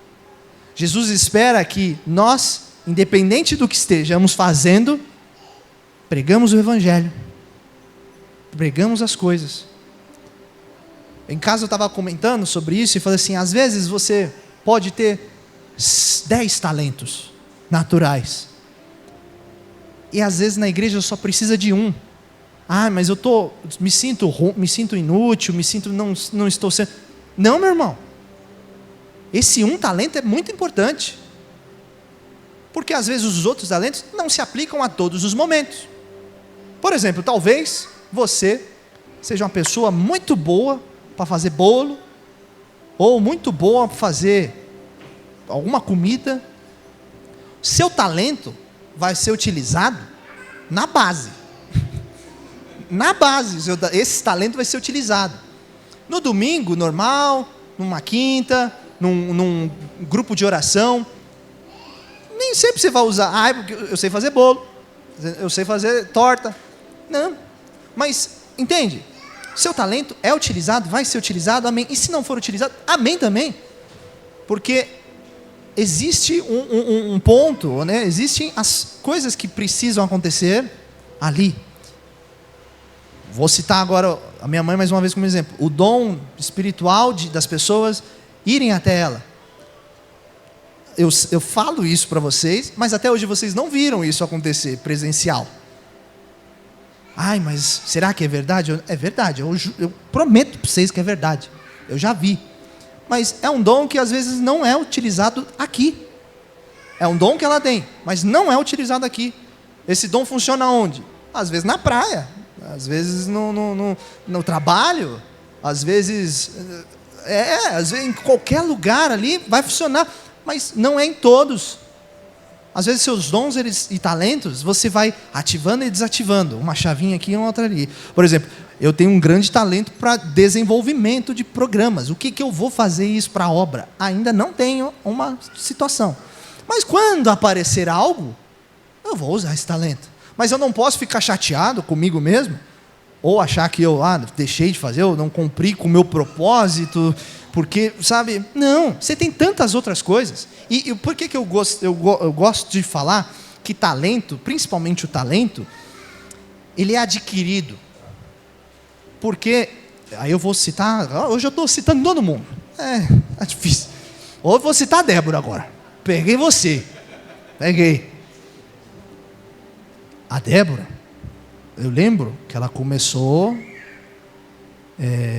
Jesus espera que nós, independente do que estejamos fazendo, pregamos o Evangelho, pregamos as coisas. Em casa eu estava comentando sobre isso e falei assim: às vezes você pode ter 10 talentos naturais, e às vezes na igreja só precisa de um. Mas eu me sinto inútil, não estou sendo. Não, meu irmão, esse um talento é muito importante, porque às vezes os outros talentos não se aplicam a todos os momentos. Por exemplo, talvez você seja uma pessoa muito boa para fazer bolo, ou muito boa para fazer alguma comida, seu talento vai ser utilizado na base. Na base, esse talento vai ser utilizado. No domingo, normal, numa quinta, num grupo de oração. Nem sempre você vai usar, porque eu sei fazer bolo, eu sei fazer torta. Não, mas, entende? Seu talento é utilizado, vai ser utilizado, amém. E se não for utilizado, amém também. Porque existe um ponto, né? Existem as coisas que precisam acontecer ali. Vou citar agora a minha mãe mais uma vez como exemplo. O dom espiritual das pessoas irem até ela. Eu falo isso para vocês, mas até hoje vocês não viram isso acontecer presencial. Ai, mas será que é verdade? É verdade, eu prometo para vocês que é verdade. Eu já vi. Mas é um dom que às vezes não é utilizado aqui. É um dom que ela tem, mas não é utilizado aqui. Esse dom funciona onde? Às vezes na praia, às vezes no trabalho, às vezes em qualquer lugar ali vai funcionar, mas não é em todos. Às vezes seus dons e talentos, você vai ativando e desativando. Uma chavinha aqui e uma outra ali. Por exemplo, eu tenho um grande talento para desenvolvimento de programas. O que eu vou fazer isso para a obra? Ainda não tenho uma situação. Mas quando aparecer algo, eu vou usar esse talento. Mas eu não posso ficar chateado comigo mesmo, ou achar que eu deixei de fazer, eu não cumpri com o meu propósito, porque, sabe, não, você tem tantas outras coisas. E por que eu gosto de falar que talento, principalmente o talento, ele é adquirido? Porque, aí eu vou citar, hoje eu estou citando todo mundo, é difícil. Ou eu vou citar a Débora agora, peguei você, a Débora, eu lembro que ela começou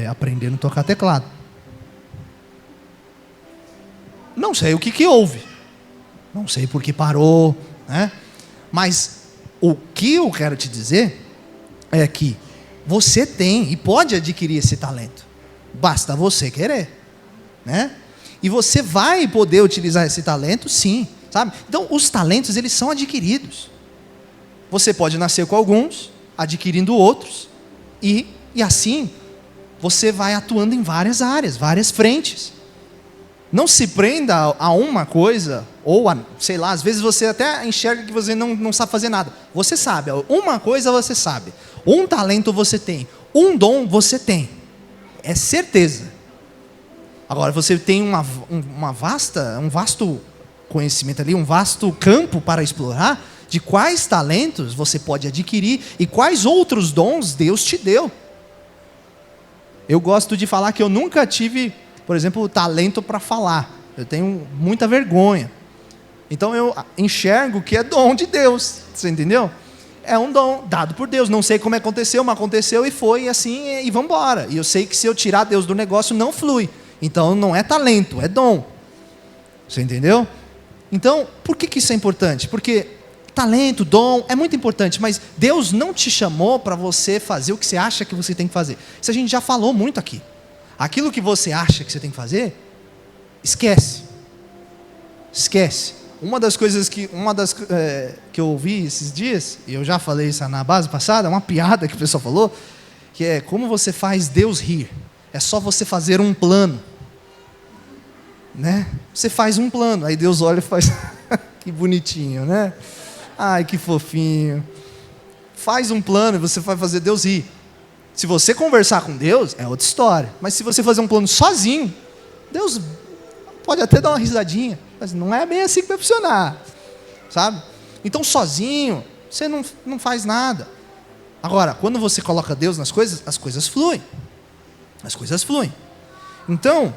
aprendendo a tocar teclado. Não sei o que houve, não sei por que parou, né? Mas o que eu quero te dizer é que você tem e pode adquirir esse talento, basta você querer, né? E você vai poder utilizar esse talento, sim, sabe? Então, os talentos, eles são adquiridos. Você pode nascer com alguns, adquirindo outros, e assim, você vai atuando em várias áreas, várias frentes. Não se prenda a uma coisa, ou sei lá, às vezes você até enxerga que você não sabe fazer nada. Você sabe, uma coisa você sabe, um talento você tem, um dom você tem, é certeza. Agora, você tem um vasto conhecimento ali, um vasto campo para explorar, de quais talentos você pode adquirir e quais outros dons Deus te deu. Eu gosto de falar que eu nunca tive, por exemplo, talento para falar. Eu tenho muita vergonha. Então eu enxergo que é dom de Deus. Você entendeu? É um dom dado por Deus. Não sei como aconteceu, mas aconteceu e foi e assim, e vamos embora. E eu sei que se eu tirar Deus do negócio, não flui. Então não é talento, é dom. Você entendeu? Então, por que isso é importante? Porque talento, dom, é muito importante, mas Deus não te chamou para você fazer o que você acha que você tem que fazer. Isso a gente já falou muito aqui. Aquilo que você acha que você tem que fazer, esquece. Esquece. Uma das coisas que eu ouvi esses dias, e eu já falei isso na base passada, uma piada que o pessoal falou, que é como você faz Deus rir. É só você fazer um plano. Né? Você faz um plano, aí Deus olha e faz, que bonitinho, né? Ai, que fofinho. Faz um plano e você vai fazer Deus rir. Se você conversar com Deus, é outra história. Mas se você fazer um plano sozinho, Deus pode até dar uma risadinha, mas não é bem assim que vai funcionar, sabe? Então, sozinho, você não faz nada. Agora, quando você coloca Deus nas coisas, as coisas fluem. As coisas fluem. Então,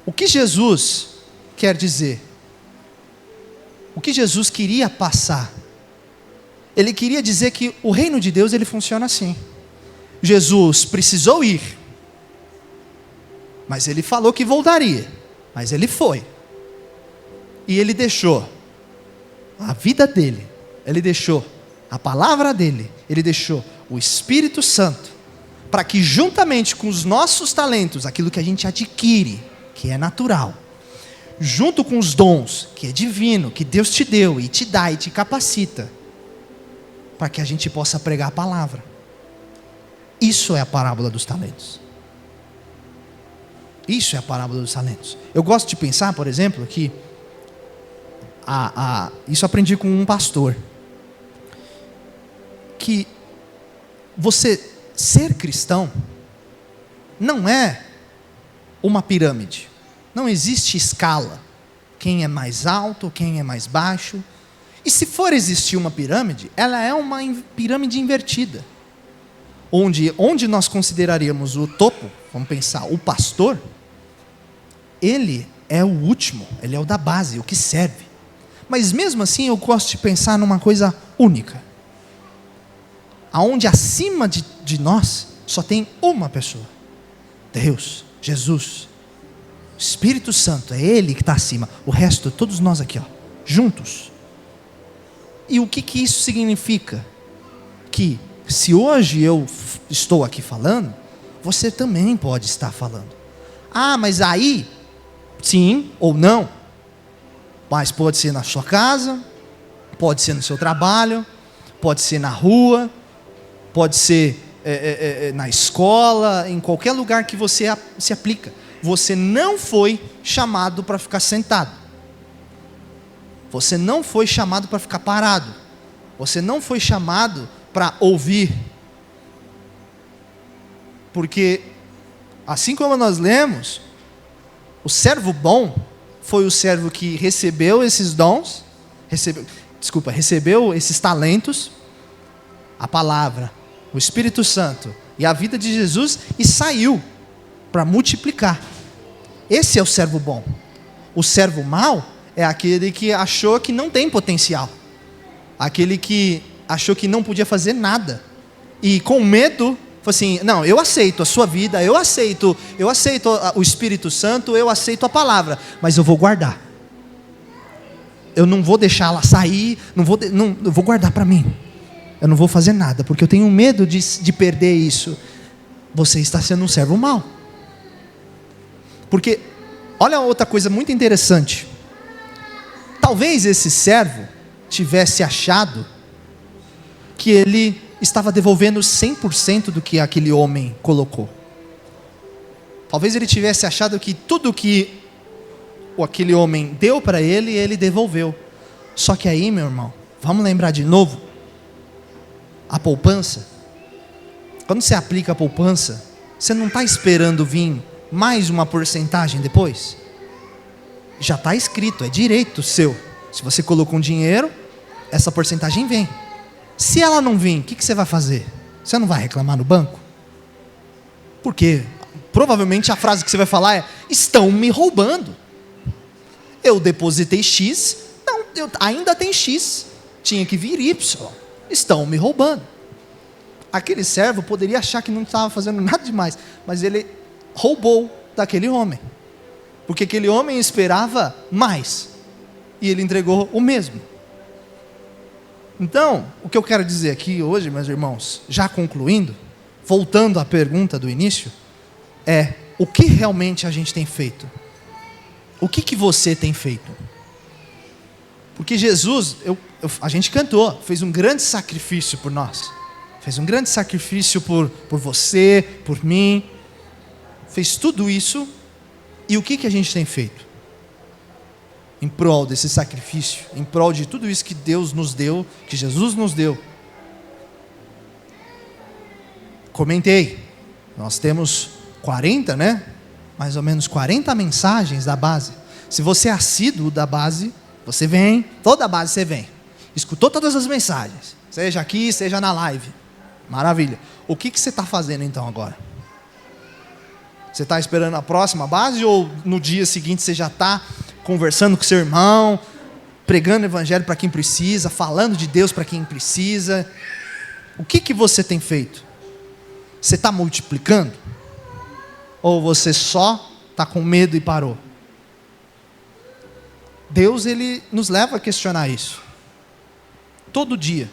o que Jesus quer dizer? O que Jesus queria passar? Ele queria dizer que o reino de Deus, ele funciona assim. Jesus precisou ir, mas ele falou que voltaria, mas ele foi. E ele deixou a vida dele, ele deixou a palavra dele, ele deixou o Espírito Santo para que juntamente com os nossos talentos, aquilo que a gente adquire, que é natural, junto com os dons, que é divino, que Deus te deu e te dá e te capacita, para que a gente possa pregar a palavra. Isso é a parábola dos talentos. Isso é a parábola dos talentos. Eu gosto de pensar, por exemplo, que isso aprendi com um pastor, que você ser cristão não é uma pirâmide. Não existe escala. Quem é mais alto, quem é mais baixo. E se for existir uma pirâmide, ela é uma pirâmide invertida. Onde nós consideraríamos o topo, vamos pensar, o pastor, ele é o último, ele é o da base, o que serve. Mas mesmo assim eu gosto de pensar numa coisa única. Aonde acima de nós só tem uma pessoa. Deus, Jesus, Espírito Santo, é Ele que está acima. O resto, todos nós aqui, ó, juntos. E o que isso significa? Que se hoje eu estou aqui falando, você também pode estar falando. Ah, mas aí, sim ou não. Mas pode ser na sua casa, pode ser no seu trabalho, pode ser na rua, pode ser na escola, em qualquer lugar que você se aplica. Você não foi chamado para ficar sentado. Você não foi chamado para ficar parado. Você não foi chamado para ouvir. Porque, assim como nós lemos, o servo bom foi o servo que recebeu esses dons, recebeu esses talentos, a palavra, o Espírito Santo e a vida de Jesus e saiu para multiplicar. Esse é o servo bom. O servo mau é aquele que achou que não tem potencial, aquele que achou que não podia fazer nada e com medo falou assim: não, eu aceito a sua vida, eu aceito o Espírito Santo, eu aceito a palavra, mas eu vou guardar. Eu não vou deixar ela sair, eu vou guardar para mim. Eu não vou fazer nada, porque eu tenho medo de perder isso. Você está sendo um servo mau. Porque, olha outra coisa muito interessante. Talvez esse servo tivesse achado que ele estava devolvendo 100% do que aquele homem colocou. Talvez ele tivesse achado que tudo que aquele homem deu para ele, ele devolveu. Só que aí, meu irmão, vamos lembrar de novo, a poupança. Quando você aplica a poupança, você não está esperando vir mais uma porcentagem depois? Já está escrito, é direito seu. Se você colocou um dinheiro, essa porcentagem vem. Se ela não vir, o que você vai fazer? Você não vai reclamar no banco? Porque provavelmente a frase que você vai falar é: estão me roubando. Eu depositei X, não, ainda tem X, tinha que vir Y, estão me roubando. Aquele servo poderia achar que não estava fazendo nada demais, mas ele roubou daquele homem, porque aquele homem esperava mais, e ele entregou o mesmo. Então, o que eu quero dizer aqui hoje, meus irmãos, já concluindo, voltando à pergunta do início, é: o que realmente a gente tem feito? O que você tem feito? Porque Jesus, a gente cantou, fez um grande sacrifício por nós, fez um grande sacrifício por você, por mim, fez tudo isso, e o que a gente tem feito? Em prol desse sacrifício, em prol de tudo isso que Deus nos deu, que Jesus nos deu. Comentei, nós temos 40, mais ou menos 40 mensagens da base. Se você é assíduo da base, você vem, toda a base você vem, escutou todas as mensagens, seja aqui, seja na live, maravilha. O que você está fazendo então agora? Você está esperando a próxima base, ou no dia seguinte você já está conversando com seu irmão, pregando o evangelho para quem precisa, falando de Deus para quem precisa? O que você tem feito? Você está multiplicando? Ou você só está com medo e parou? Deus, Ele nos leva a questionar isso. Todo dia.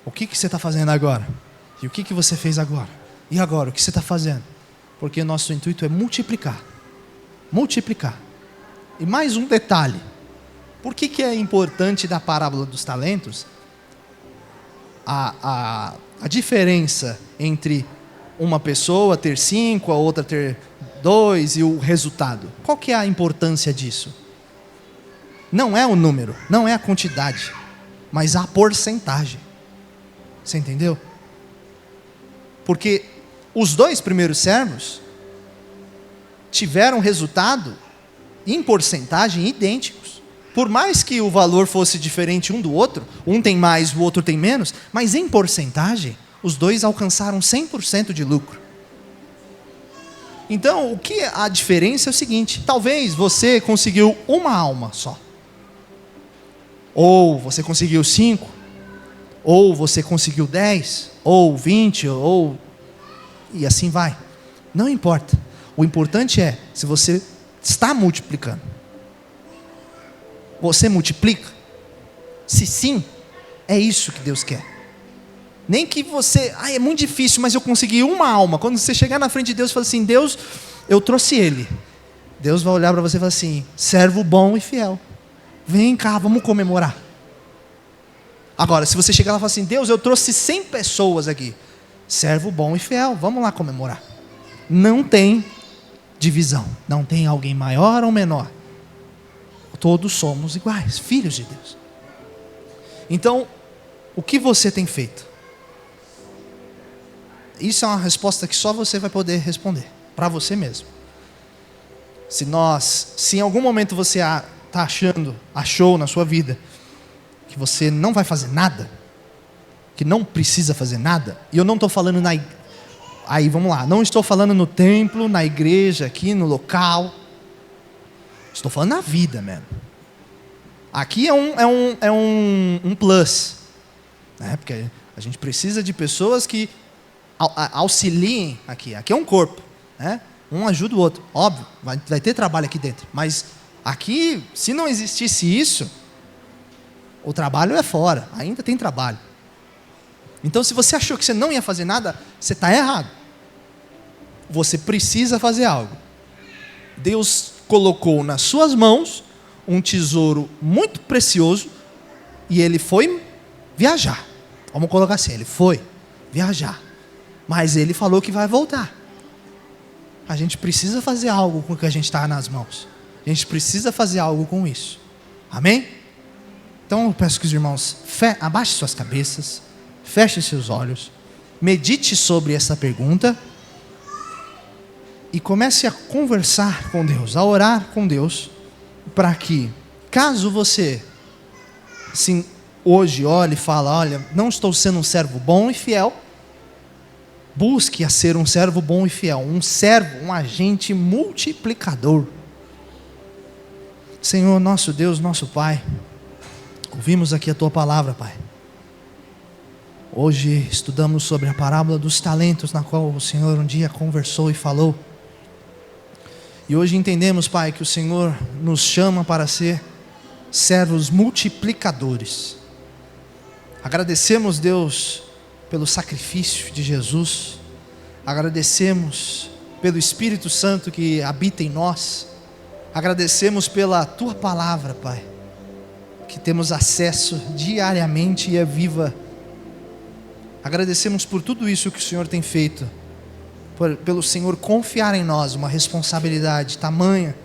O que você está fazendo agora? E o que você fez agora? E agora, o que você está fazendo? Porque o nosso intuito é multiplicar. Multiplicar. E mais um detalhe. Por que é importante da parábola dos talentos a diferença entre uma pessoa ter 5, a outra ter 2 e o resultado? Qual que é a importância disso? Não é o número, não é a quantidade, mas a porcentagem. Você entendeu? Porque os 2 primeiros servos tiveram resultado em porcentagem idênticos. Por mais que o valor fosse diferente um do outro, um tem mais, o outro tem menos, mas em porcentagem, os 2 alcançaram 100% de lucro. Então, o que a diferença é o seguinte: talvez você conseguiu uma alma só, ou você conseguiu 5, ou você conseguiu 10, ou 20, ou e assim vai. Não importa. O importante é se você está multiplicando. Você multiplica? Se sim, é isso que Deus quer. Nem que você, é muito difícil, mas eu consegui uma alma. Quando você chegar na frente de Deus e falar assim: Deus, eu trouxe ele. Deus vai olhar para você e falar assim: servo bom e fiel, vem cá, vamos comemorar. Agora, se você chegar lá e falar assim: Deus, eu trouxe 100 pessoas aqui, servo bom e fiel, vamos lá comemorar. Não tem divisão, não tem alguém maior ou menor. Todos somos iguais, filhos de Deus. Então, o que você tem feito? Isso é uma resposta que só você vai poder responder, para você mesmo. Se em algum momento você está achou na sua vida, que você não vai fazer nada, que não precisa fazer nada, e eu não estou falando aí vamos lá, não estou falando no templo, na igreja, aqui no local, estou falando na vida mesmo. Aqui é um plus, né? Porque a gente precisa de pessoas que auxiliem aqui. Aqui é um corpo, né? Um ajuda o outro. Óbvio, vai ter trabalho aqui dentro. Mas aqui, se não existisse isso, o trabalho é fora. Ainda tem trabalho. Então, se você achou que você não ia fazer nada, você está errado. Você precisa fazer algo. Deus colocou nas suas mãos um tesouro muito precioso e ele foi viajar. Vamos colocar assim, ele foi viajar. Mas ele falou que vai voltar. A gente precisa fazer algo com o que a gente está nas mãos. A gente precisa fazer algo com isso. Amém? Então eu peço que os irmãos abaixem suas cabeças, fechem seus olhos, medite sobre essa pergunta e comece a conversar com Deus, a orar com Deus, para que, caso você hoje olhe e fale: olha, não estou sendo um servo bom e fiel, busque a ser um servo bom e fiel, um agente multiplicador. Senhor, nosso Deus, nosso Pai, ouvimos aqui a Tua palavra, Pai. Hoje estudamos sobre a parábola dos talentos, na qual o Senhor um dia conversou e falou. E hoje entendemos, Pai, que o Senhor nos chama para ser servos multiplicadores. Agradecemos, Deus, pelo sacrifício de Jesus. Agradecemos pelo Espírito Santo que habita em nós. Agradecemos pela Tua palavra, Pai, que temos acesso diariamente e é viva. Agradecemos por tudo isso que o Senhor tem feito, pelo Senhor confiar em nós uma responsabilidade tamanha.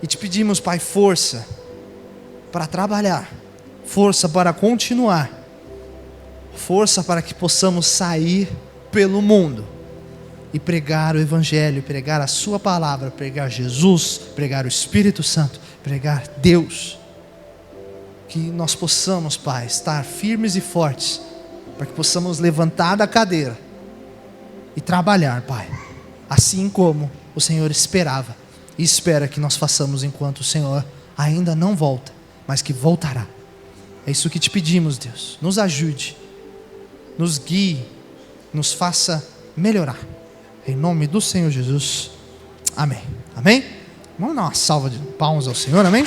E te pedimos, Pai, força para trabalhar, força para continuar, força para que possamos sair pelo mundo e pregar o Evangelho, pregar a Sua palavra, pregar Jesus, pregar o Espírito Santo, pregar Deus. Que nós possamos, Pai, estar firmes e fortes, para que possamos levantar da cadeira e trabalhar, Pai, assim como o Senhor esperava e espera que nós façamos enquanto o Senhor ainda não volta, mas que voltará. É isso que te pedimos, Deus. Nos ajude, nos guie, nos faça melhorar. Em nome do Senhor Jesus. Amém. Amém? Vamos dar uma salva de palmas ao Senhor, amém?